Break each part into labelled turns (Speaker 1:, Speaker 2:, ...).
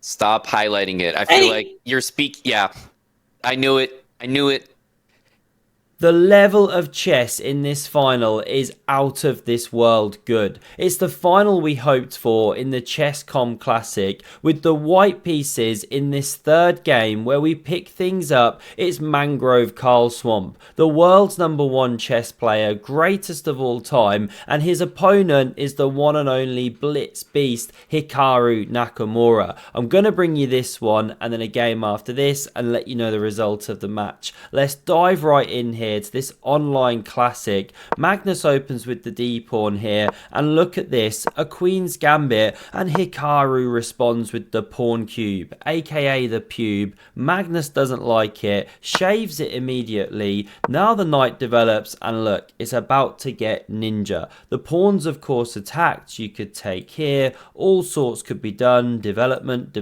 Speaker 1: Stop highlighting it. I feel like
Speaker 2: Any
Speaker 1: you're Yeah, I knew it. I knew it.
Speaker 2: The level of chess in this final is out of this world good. It's the final we hoped for in the Chess.com Classic, with the white pieces in this third game where we pick things up. It's Mangrove Carlswamp, the world's #1 chess player, greatest of all time, and his opponent is the one and only Blitz Beast Hikaru Nakamura. I'm going to bring you this one and then a game after this and let you know the result of the match. Let's dive right in here to this online classic. Magnus opens with the D pawn here, and look at this, a Queen's Gambit, and Hikaru responds with the pawn cube, aka the pube. Magnus doesn't like it, shaves it immediately. Now the knight develops, and look, it's about to get ninja. The pawns of course attacked, you could take here, all sorts could be done, development,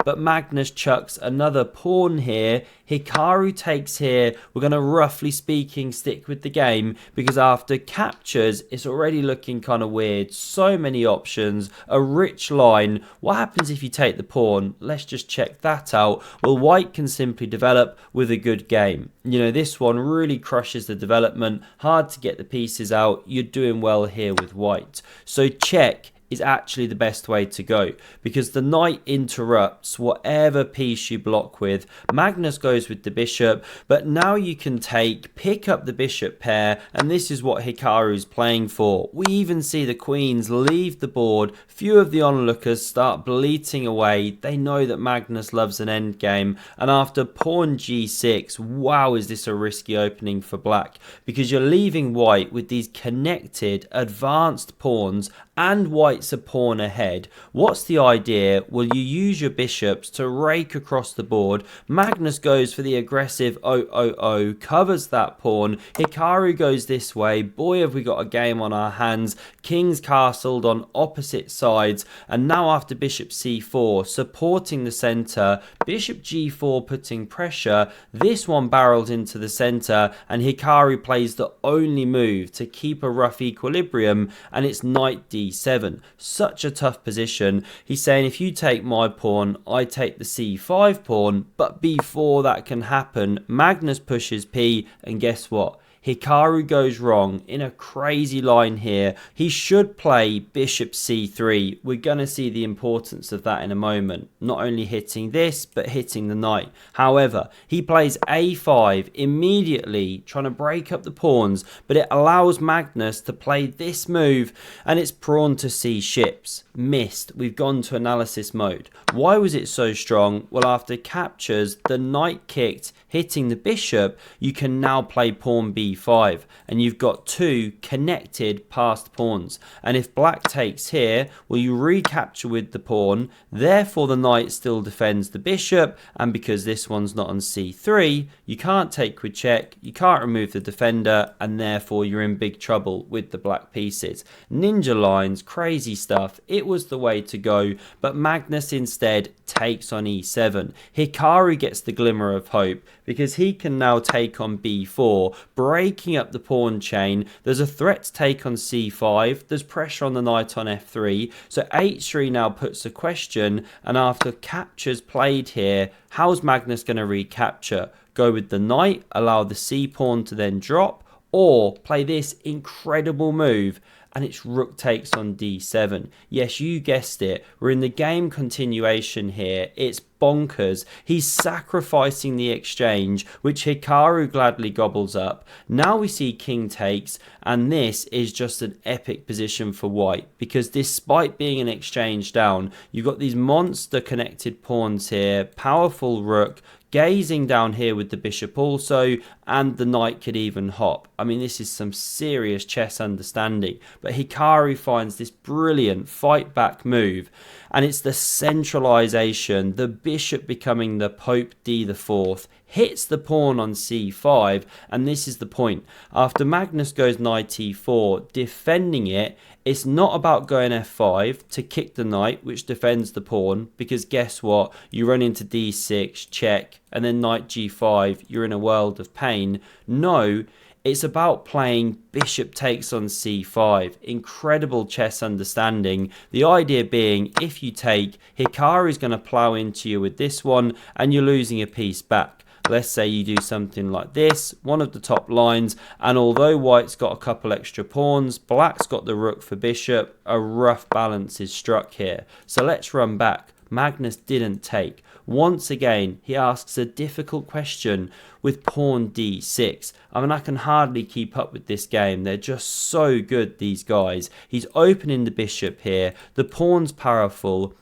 Speaker 2: but Magnus chucks another pawn here. Hikaru takes here. We're going to roughly speaking stick with the game because after captures it's already looking kind of weird. So many options, a rich line. What happens if you take the pawn? Let's just check that out. Well, white can simply develop with a good game. You know, this one really crushes the development, hard to get the pieces out. You're doing well here with white. So check is actually the best way to go because the knight interrupts whatever piece you block with. Magnus goes with the bishop, but now you can pick up the bishop pair, and this is what Hikaru's playing for. We even see the queens leave the board. Few of the onlookers start bleating away. They know that Magnus loves an endgame, and after pawn g6, wow, is this a risky opening for black because you're leaving white with these connected advanced pawns and white's a pawn ahead. What's the idea? Well, you use your bishops to rake across the board. Magnus goes for the aggressive 000, covers that pawn. Hikaru goes this way. Boy, have we got a game on our hands. King's castled on opposite sides, and now after bishop c4, supporting the center, bishop g4 putting pressure. This one barreled into the center, and Hikaru plays the only move to keep a rough equilibrium, and it's knight d7. Such a tough position. He's saying if you take my pawn, I take the c5 pawn, but before that can happen, Magnus pushes p, and guess what? Hikaru goes wrong in a crazy line here. He should play bishop c3. We're going to see the importance of that in a moment. Not only hitting this, but hitting the knight. However, he plays a5 immediately, trying to break up the pawns, but it allows Magnus to play this move, and it's pawn to c ships. Missed. We've gone to analysis mode. Why was it so strong? Well, after captures, the knight kicked, hitting the bishop, you can now play pawn b5, and you've got two connected passed pawns. And if black takes here, well, you recapture with the pawn, therefore the knight still defends the bishop, and because this one's not on c3, you can't take with check, you can't remove the defender, and therefore you're in big trouble with the black pieces. Ninja lines, crazy stuff. It was the way to go, but Magnus instead takes on e7. Hikaru gets the glimmer of hope because he can now take on b4, breaking up the pawn chain. There's a threat to take on c5. There's pressure on the knight on f3. So h3 now puts a question, and after captures played here, how's Magnus going to recapture? Go with the knight, allow the c pawn to then drop, or play this incredible move, and it's rook takes on d7. Yes, you guessed it. We're in the game continuation here. It's bonkers. He's sacrificing the exchange, which Hikaru gladly gobbles up. Now we see king takes, and this is just an epic position for white because despite being an exchange down, you've got these monster connected pawns here, powerful rook, gazing down here with the bishop also, and the knight could even hop. I mean, this is some serious chess understanding, but Hikaru finds this brilliant fight back move, and it's the centralization, the bishop becoming the Pope d4, hits the pawn on c5, and this is the point. After Magnus goes knight e4, defending it, it's not about going f5 to kick the knight, which defends the pawn, because guess what? You run into d6, check, and then knight g5, you're in a world of pain. No, It's about playing bishop takes on c5. Incredible chess understanding. The idea being, if you take, Hikaru's going to plow into you with this one, and you're losing a piece back. Let's say you do something like this, one of the top lines, and although white's got a couple extra pawns, black's got the rook for bishop, a rough balance is struck here. So let's run back. Magnus didn't take. Once again, he asks a difficult question with pawn d6. I mean, I can hardly keep up with this game. They're just so good, these guys. He's opening the bishop here. The pawn's powerful.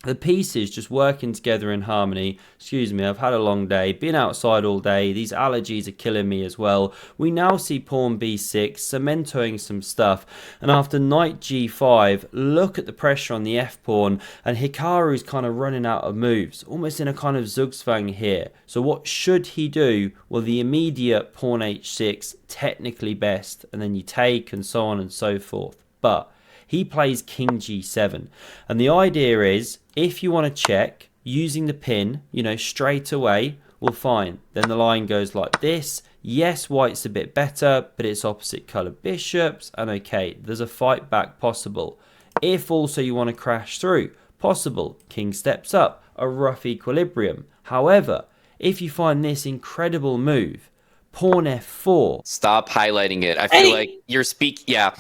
Speaker 2: The pieces just working together in harmony. Excuse me, I've had a long day, been outside all day, these allergies are killing me as well. We now see pawn b6, cementoing some stuff, and after knight g5, look at the pressure on the f-pawn, and Hikaru's kind of running out of moves, almost in a kind of zugzwang here. So what should he do? Well, the immediate pawn h6, technically best, and then you take and so on and so forth. But he plays king g7, and the idea is, if you want to check using the pin, straight away, well, fine. Then the line goes like this. Yes, white's a bit better, but it's opposite color bishops, and okay, there's a fight back possible. If also you want to crash through, possible. King steps up, a rough equilibrium. However, if you find this incredible move, pawn f4.
Speaker 1: Stop highlighting it. I feel like you're Yeah,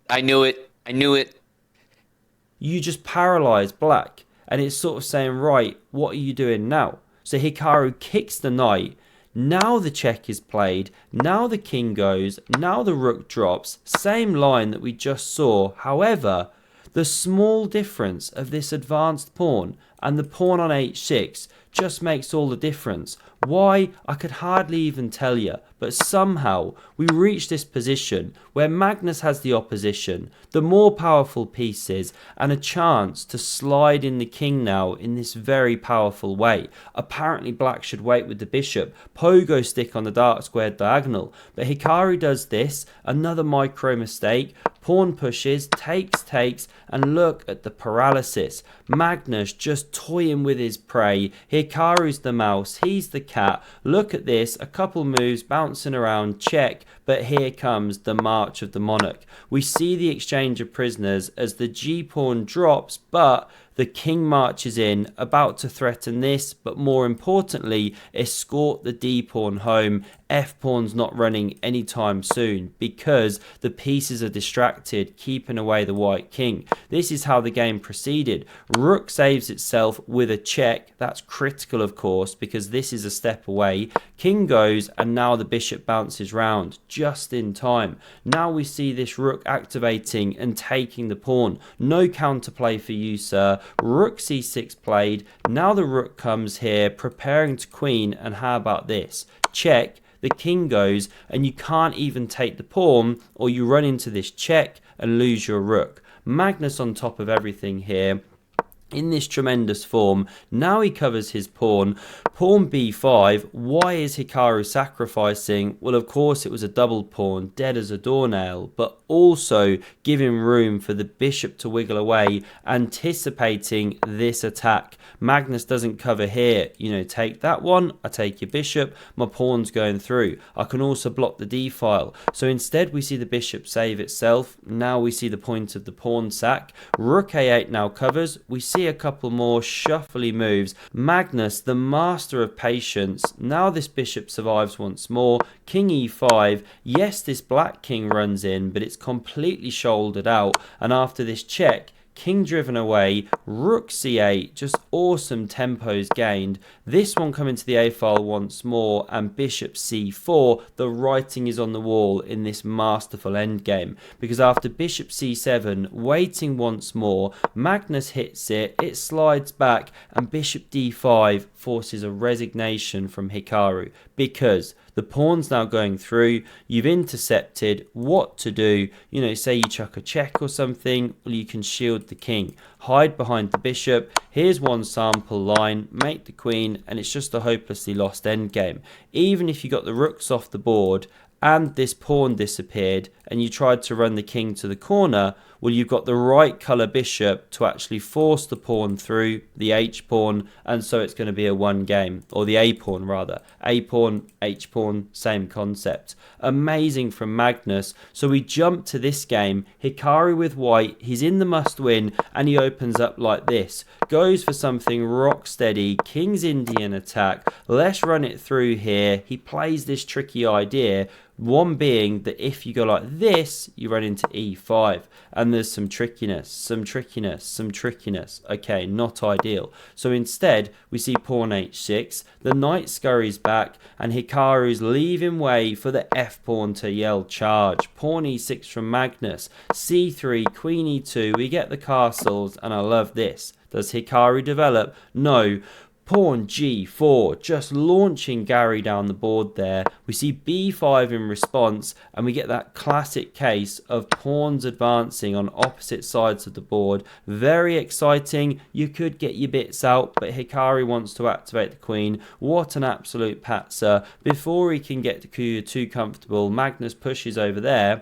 Speaker 1: I knew it. I knew it.
Speaker 2: You just paralyze black, and it's sort of saying, right, what are you doing now? So Hikaru kicks the knight. Now the check is played. Now the king goes. Now the rook drops. Same line that we just saw. However, the small difference of this advanced pawn and the pawn on h6 just makes all the difference. Why? I could hardly even tell you, but somehow we reach this position where Magnus has the opposition, the more powerful pieces, and a chance to slide in the king now in this very powerful way. Apparently black should wait with the bishop, pogo stick on the dark squared diagonal, but Hikaru does this, another micro mistake, pawn pushes, takes, and look at the paralysis. Magnus just toying with his prey. Hikaru's the mouse, he's the cat. Look at this, a couple moves bouncing around, check, but here comes the march of the monarch. We see the exchange of prisoners as the g-pawn drops, but the king marches in, about to threaten this, but more importantly, escort the d-pawn home. F-pawn's not running anytime soon because the pieces are distracted, keeping away the white king. This is how the game proceeded. Rook saves itself with a check. That's critical, of course, because this is a step away. King goes, and now the bishop bounces round just in time. Now we see this rook activating and taking the pawn. No counterplay for you, sir. Rook c6 played. Now the rook comes here, preparing to queen, and how about this? Check. The king goes, and you can't even take the pawn, or you run into this check and lose your rook. Magnus on top of everything here, in this tremendous form. Now he covers his pawn. Pawn b5. Why is Hikaru sacrificing? Well, of course it was a double pawn, dead as a doornail, but also giving room for the bishop to wiggle away, anticipating this attack. Magnus doesn't cover here. Take that one, I take your bishop, my pawn's going through. I can also block the d file. So instead we see the bishop save itself. Now we see the point of the pawn sack. Rook a8 now covers. We see a couple more shuffly moves. Magnus, the master of patience. Now this bishop survives once more. King e5. Yes, this black king runs in, but it's completely shouldered out. And after this check, king driven away, rook c8, just awesome tempos gained. This one coming to the a file once more, and bishop c4. The writing is on the wall in this masterful endgame, because after bishop c7, waiting once more, Magnus hits it, it slides back, and bishop d5 forces a resignation from Hikaru, because the pawn's now going through, you've intercepted, what to do? Say you chuck a check or something, well, you can shield the king, hide behind the bishop. Here's one sample line, make the queen, and it's just a hopelessly lost endgame. Even if you got the rooks off the board and this pawn disappeared and you tried to run the king to the corner, Well, you've got the right colour bishop to actually force the pawn through the h-pawn, and so it's going to be a one game, or the a-pawn rather. A-pawn, h-pawn, same concept. Amazing from Magnus. So we jump to this game. Hikaru with white, he's in the must-win, and he opens up like this. Goes for something rock steady, King's Indian attack. Let's run it through here. He plays this tricky idea, one being that if you go like this, you run into e5, and there's some trickiness, some trickiness, some trickiness. Okay, not ideal. So instead, we see pawn h6, the knight scurries back, and Hikaru's leaving way for the f-pawn to yell charge. Pawn e6 from Magnus, c3, queen e2, we get the castles, and I love this. Does Hikaru develop? No. Pawn g4, just launching Gary down the board there. We see b5 in response, and we get that classic case of pawns advancing on opposite sides of the board. Very exciting. You could get your bits out, but Hikaru wants to activate the queen. What an absolute patzer. Before he can get too comfortable, Magnus pushes over there.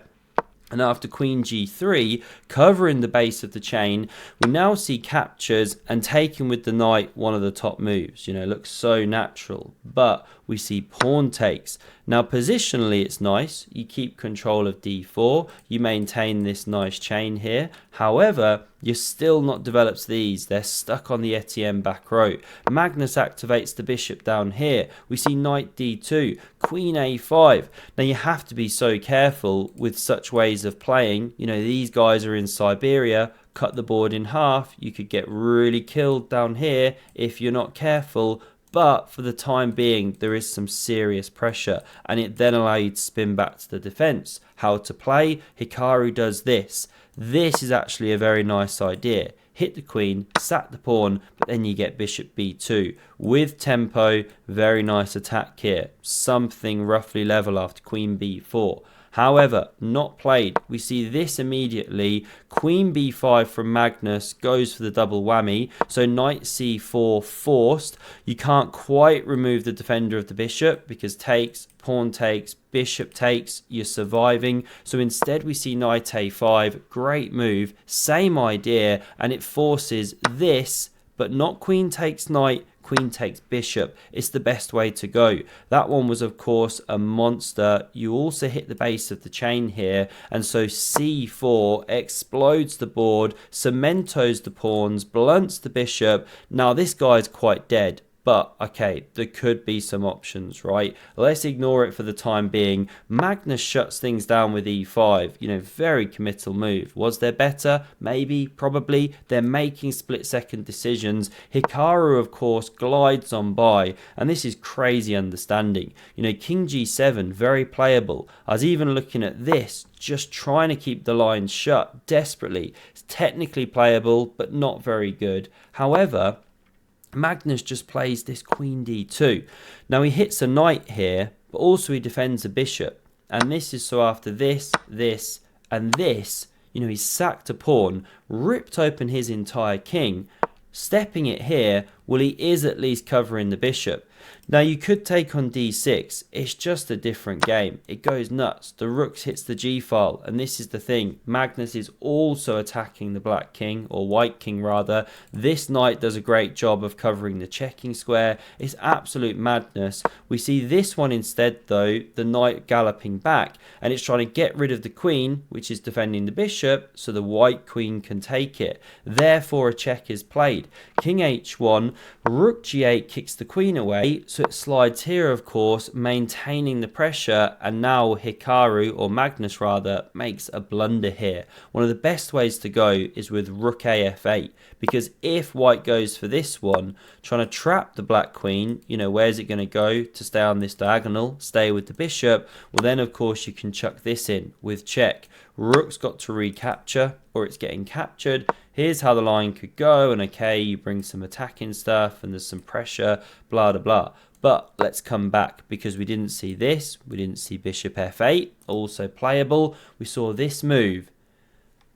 Speaker 2: And after queen g3, covering the base of the chain, we now see captures and taking with the knight one of the top moves. You know, it looks so natural. But we see pawn takes. Now, positionally, it's nice. You keep control of d4. You maintain this nice chain here. However, you're still not developed these. They're stuck on the Etienne back row. Magnus activates the bishop down here. We see knight d2, queen a5. Now, you have to be so careful with such ways of playing. You know, these guys are in Siberia. Cut the board in half. You could get really killed down here if you're not careful. But for the time being, there is some serious pressure, and it then allows you to spin back to the defense. How to play? Hikaru does this. This is actually a very nice idea. Hit the queen, sack the pawn, but then you get bishop b2. With tempo, very nice attack here. Something roughly level after queen b4. However, not played. We see this immediately. Queen b5 from Magnus goes for the double whammy. So knight c4 forced. You can't quite remove the defender of the bishop because takes, pawn takes, bishop takes, you're surviving. So instead we see knight a5. Great move. Same idea, and it forces this, but not queen takes knight. Queen takes bishop. It's the best way to go. That one was, of course, a monster. You also hit the base of the chain here, and so c4 explodes the board, cementos the pawns, blunts the bishop. Now this guy's quite dead. But, okay, there could be some options, right? Let's ignore it for the time being. Magnus shuts things down with e5. You know, very committal move. Was there better? Maybe, probably. They're making split-second decisions. Hikaru, of course, glides on by. And this is crazy understanding. You know, king g7, very playable. I was even looking at this, just trying to keep the lines shut desperately. It's technically playable, but not very good. However, Magnus just plays this queen d2. Now he hits a knight here, but also he defends a bishop. And this is so after this, this, and this, you know, he's sacked a pawn, ripped open his entire king, stepping it here. Well, he is at least covering the bishop. Now you could take on d6, it's just a different game. It goes nuts, the rook hits the g-file, and this is the thing, Magnus is also attacking the black king, or white king rather. This knight does a great job of covering the checking square. It's absolute madness. We see this one instead though, the knight galloping back, and it's trying to get rid of the queen, which is defending the bishop, so the white queen can take it. Therefore a check is played. King h1, rook g8 kicks the queen away, so it slides here, of course, maintaining the pressure, and now Hikaru, or Magnus rather, makes a blunder here. One of the best ways to go is with rook a f8, because if white goes for this one, trying to trap the black queen, you know, where's it going to go to stay on this diagonal, stay with the bishop? Well, then, of course, you can chuck this in with check. Rook's got to recapture, or it's getting captured. Here's how the line could go, and okay, you bring some attacking stuff, and there's some pressure, blah, blah, blah. But let's come back, because we didn't see this. We didn't see bishop f8, also playable. We saw this move.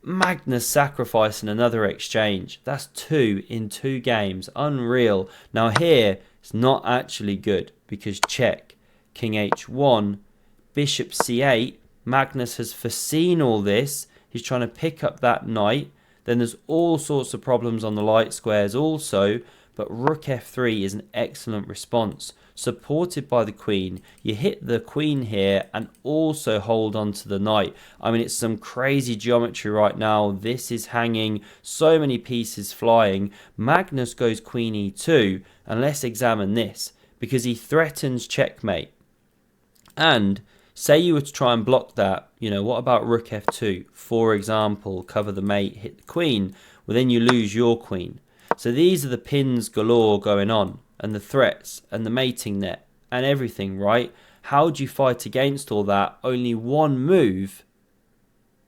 Speaker 2: Magnus sacrificing another exchange. That's 2 in 2 games. Unreal. Now here, it's not actually good, because check. King h1, bishop c8. Magnus has foreseen all this. He's trying to pick up that knight. Then there's all sorts of problems on the light squares also, but rook f3 is an excellent response. Supported by the queen, you hit the queen here and also hold on to the knight. I mean, it's some crazy geometry right now. This is hanging, so many pieces flying. Magnus goes queen e2, and let's examine this, because he threatens checkmate. And say you were to try and block that, what about rook f2? For example, cover the mate, hit the queen. Well, then you lose your queen. So these are the pins galore going on, and the threats, and the mating net, and everything, right? How do you fight against all that? Only one move.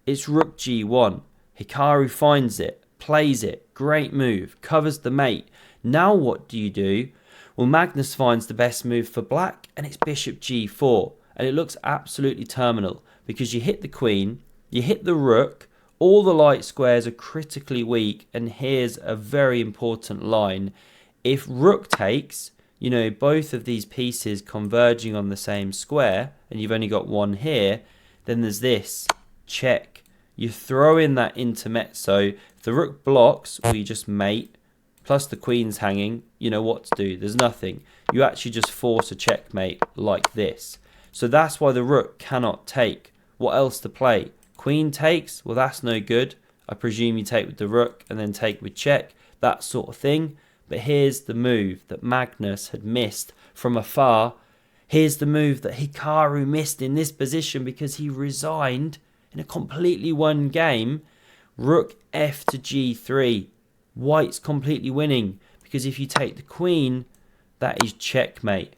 Speaker 2: It's rook g1. Hikaru finds it, plays it, great move, covers the mate. Now what do you do? Well, Magnus finds the best move for black, and it's bishop g4. And it looks absolutely terminal, because you hit the queen, you hit the rook, all the light squares are critically weak, and here's a very important line. If rook takes, both of these pieces converging on the same square, and you've only got one here, then there's this, check. You throw in that intermezzo. If the rook blocks, well, you just mate, plus the queen's hanging, you know what to do. There's nothing. You actually just force a checkmate like this. So that's why the rook cannot take. What else to play? Queen takes? Well, that's no good. I presume you take with the rook and then take with check, that sort of thing. But here's the move that Magnus had missed from afar. Here's the move that Hikaru missed in this position because he resigned in a completely won game. Rook f to g3. White's completely winning, because if you take the queen, that is checkmate.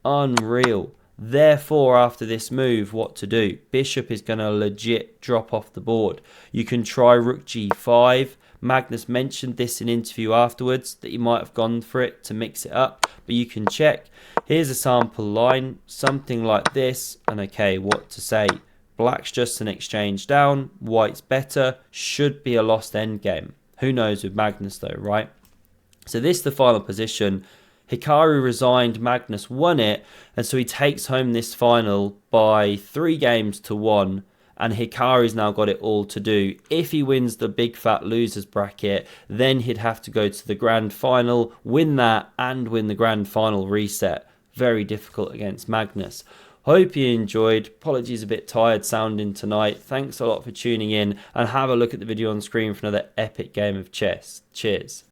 Speaker 2: Unreal. Therefore, after this move, what to do? Bishop is going to legit drop off the board. You can try rook g5. Magnus mentioned this in interview afterwards, that he might have gone for it to mix it up, but you can check. Here's a sample line, something like this, and okay, what to say? Black's just an exchange down, white's better, should be a lost endgame. Who knows with Magnus though, right? So this is the final position. Hikaru resigned, Magnus won it, and so he takes home this final by 3 games to 1, and Hikaru's now got it all to do. If he wins the big fat losers bracket, then he'd have to go to the grand final, win that, and win the grand final reset. Very difficult against Magnus. Hope you enjoyed. Apologies a bit tired sounding tonight. Thanks a lot for tuning in, and have a look at the video on screen for another epic game of chess. Cheers.